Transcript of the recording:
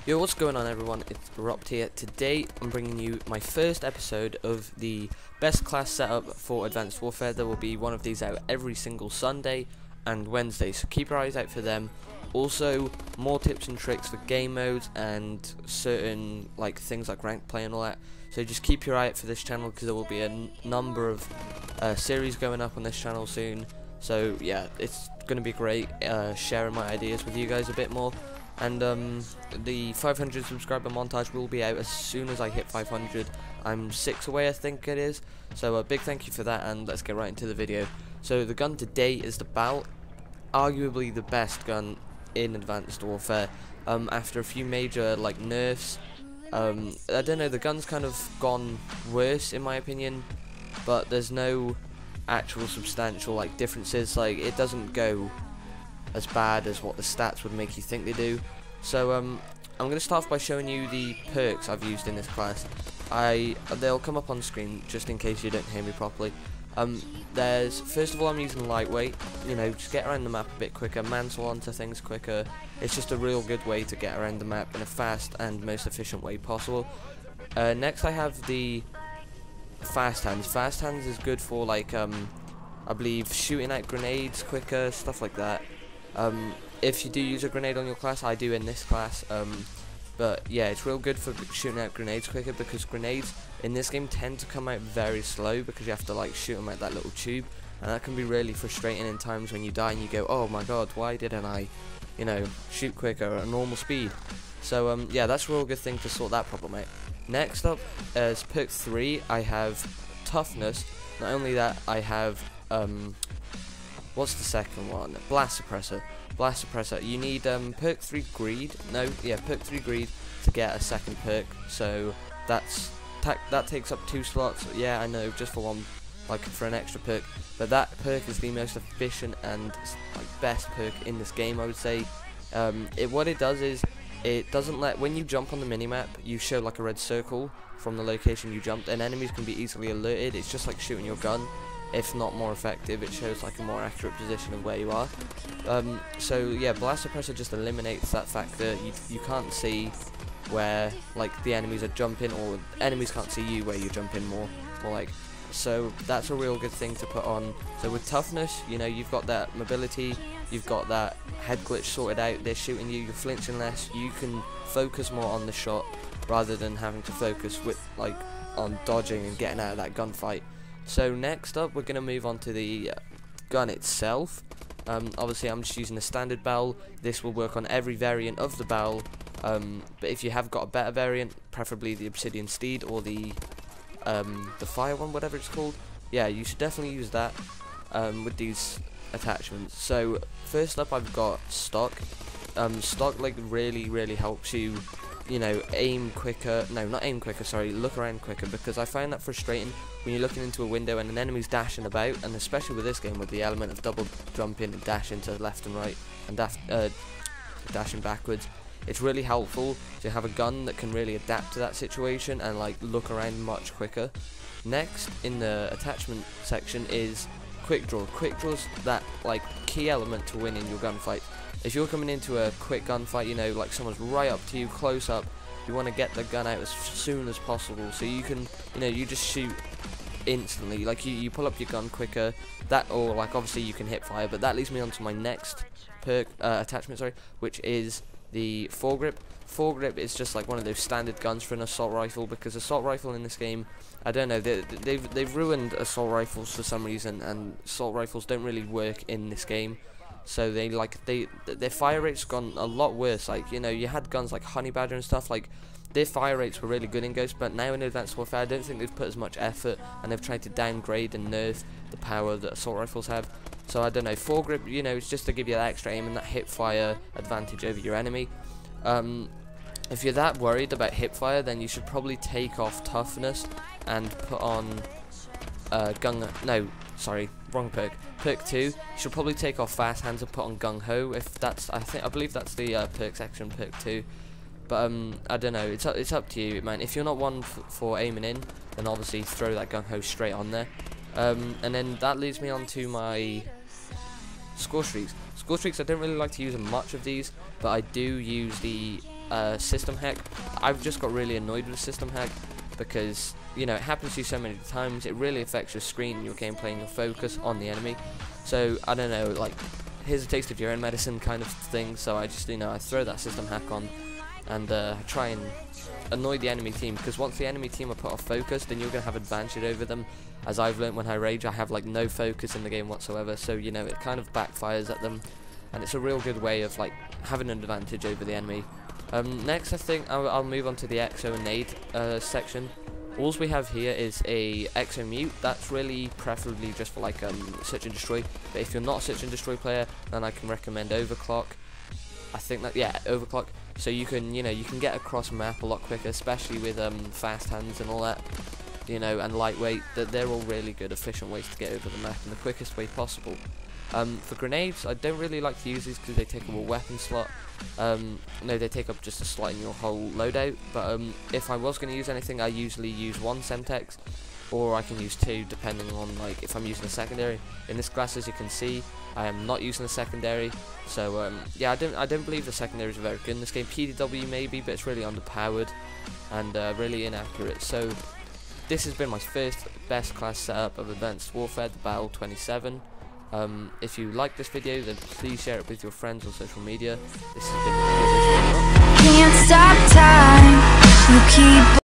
Yo, what's going on everyone, it's Ropt here. Today I'm bringing you my first episode of the best class setup for Advanced Warfare. There will be one of these out every single Sunday and Wednesday, so keep your eyes out for them. Also, more tips and tricks for game modes and certain things like ranked play and all that. So just keep your eye out for this channel because there will be a number of series going up on this channel soon. So yeah, it's going to be great sharing my ideas with you guys a bit more. And the 500 subscriber montage will be out as soon as I hit 500. I'm 6 away, I think it is. So a big thank you for that, and let's get right into the video. So the gun today is the BAL, arguably the best gun in Advanced Warfare. After a few major nerfs, I don't know, the gun's kind of gone worse in my opinion, but there's no actual substantial differences. It doesn't go as bad as what the stats would make you think they do. So I'm going to start off by showing you the perks I've used in this class. They'll come up on screen just in case you don't hear me properly. First of all, I'm using lightweight, just get around the map a bit quicker, mantle onto things quicker. It's just a real good way to get around the map in a fast and most efficient way possible. Next I have the fast hands. Fast hands is good for I believe shooting out grenades quicker, stuff like that. If you do use a grenade on your class, I do in this class, but yeah, it's real good for shooting out grenades quicker, because grenades in this game tend to come out very slow because you have to shoot them out that little tube, and that can be really frustrating in times when you die and you go, oh my god, why didn't I, shoot quicker at a normal speed. So yeah, that's a real good thing to sort that problem out. Next up, as perk 3, I have toughness. Not only that, I have what's the second one? Blast suppressor. Blast suppressor. You need perk 3 greed. Perk 3 greed to get a second perk. So that takes up 2 slots. Yeah, I know, just for one, for an extra perk. But that perk is the most efficient and best perk in this game, I would say. What it does is, it doesn't when you jump on the minimap, you show a red circle from the location you jumped, and enemies can be easily alerted. It's just like shooting your gun, if not more effective. It shows a more accurate position of where you are. So yeah, blast suppressor just eliminates that factor. You can't see where the enemies are jumping, or enemies can't see you where you're jumping more so that's a real good thing to put on. So with toughness, you've got that mobility, you've got that head glitch sorted out. They're shooting you, you're flinching less, you can focus more on the shot rather than having to focus with on dodging and getting out of that gunfight. So next up, we're going to move on to the gun itself. Obviously I'm just using a standard BAL. This will work on every variant of the BAL, but if you have got a better variant, preferably the Obsidian Steed or the fire one, whatever it's called, yeah, you should definitely use that with these attachments. So first up, I've got stock. Stock really helps you aim quicker. No, not aim quicker, sorry, look around quicker, because I find that frustrating when you're looking into a window and an enemy's dashing about, and especially with this game with the element of double jumping and dashing to left and right and dashing backwards. It's really helpful to have a gun that can really adapt to that situation and look around much quicker. Next in the attachment section is quick draw. Quick draw's that key element to winning your gunfight. If you're coming into a quick gunfight, someone's right up to you, close up, you want to get the gun out as soon as possible, so you can, you just shoot instantly. You pull up your gun quicker. That, or obviously you can hip fire. But that leads me on to my next perk attachment, which is the foregrip. Foregrip is just one of those standard guns for an assault rifle, because assault rifle in this game, I don't know, they've ruined assault rifles for some reason, and assault rifles don't really work in this game. So their fire rate's gone a lot worse. You had guns like Honey Badger and stuff, their fire rates were really good in Ghost, but now in Advanced Warfare I don't think they've put as much effort, and they've tried to downgrade and nerf the power that assault rifles have. So I don't know, foregrip, it's just to give you that extra aim and that hip fire advantage over your enemy. If you're that worried about hip fire, then you should probably take off toughness and put on wrong perk. Perk 2, you should probably take off fast hands and put on gung ho. If that's, I believe that's the perk section, perk 2. But I don't know, it's up to you, man. If you're not one for aiming in, then obviously throw that gung ho straight on there. And then that leads me on to my score streaks. Score streaks, I don't really like to use much of these, but I do use the system hack. I've just got really annoyed with system hack because, you know, it happens to you so many times. It really affects your screen, your gameplay, and your focus on the enemy. So I don't know, like, here's a taste of your own medicine kind of thing. So I just, you know, I throw that system hack on and try and annoy the enemy team, because once the enemy team are put off focus, then you're gonna have advantage over them. As I've learned when I rage, I have like no focus in the game whatsoever, so you know, it kind of backfires at them, and it's a real good way of like having an advantage over the enemy. Next, I think I'll move on to the exo and nade section. All we have here is a exo mute. That's really preferably just for like search and destroy, but if you're not a search and destroy player, then I can recommend overclock. I think that, yeah, overclock, so you can, you know, you can get across map a lot quicker, especially with fast hands and all that, you know, and lightweight. They're all really good, efficient ways to get over the map in the quickest way possible. For grenades, I don't really like to use these because they take up a weapon slot. No, they take up just a slot in your whole loadout, but if I was going to use anything, I usually use one Semtex, or I can use two depending on like if I'm using a secondary. In this class, as you can see, I am not using a secondary, so yeah, I don't believe the secondaries are very good in this game. PDW maybe, but it's really underpowered and really inaccurate. So this has been my first best class setup of Advanced Warfare, the BAL-27. If you like this video, then please share it with your friends on social media. This has been Can't stop time, you keep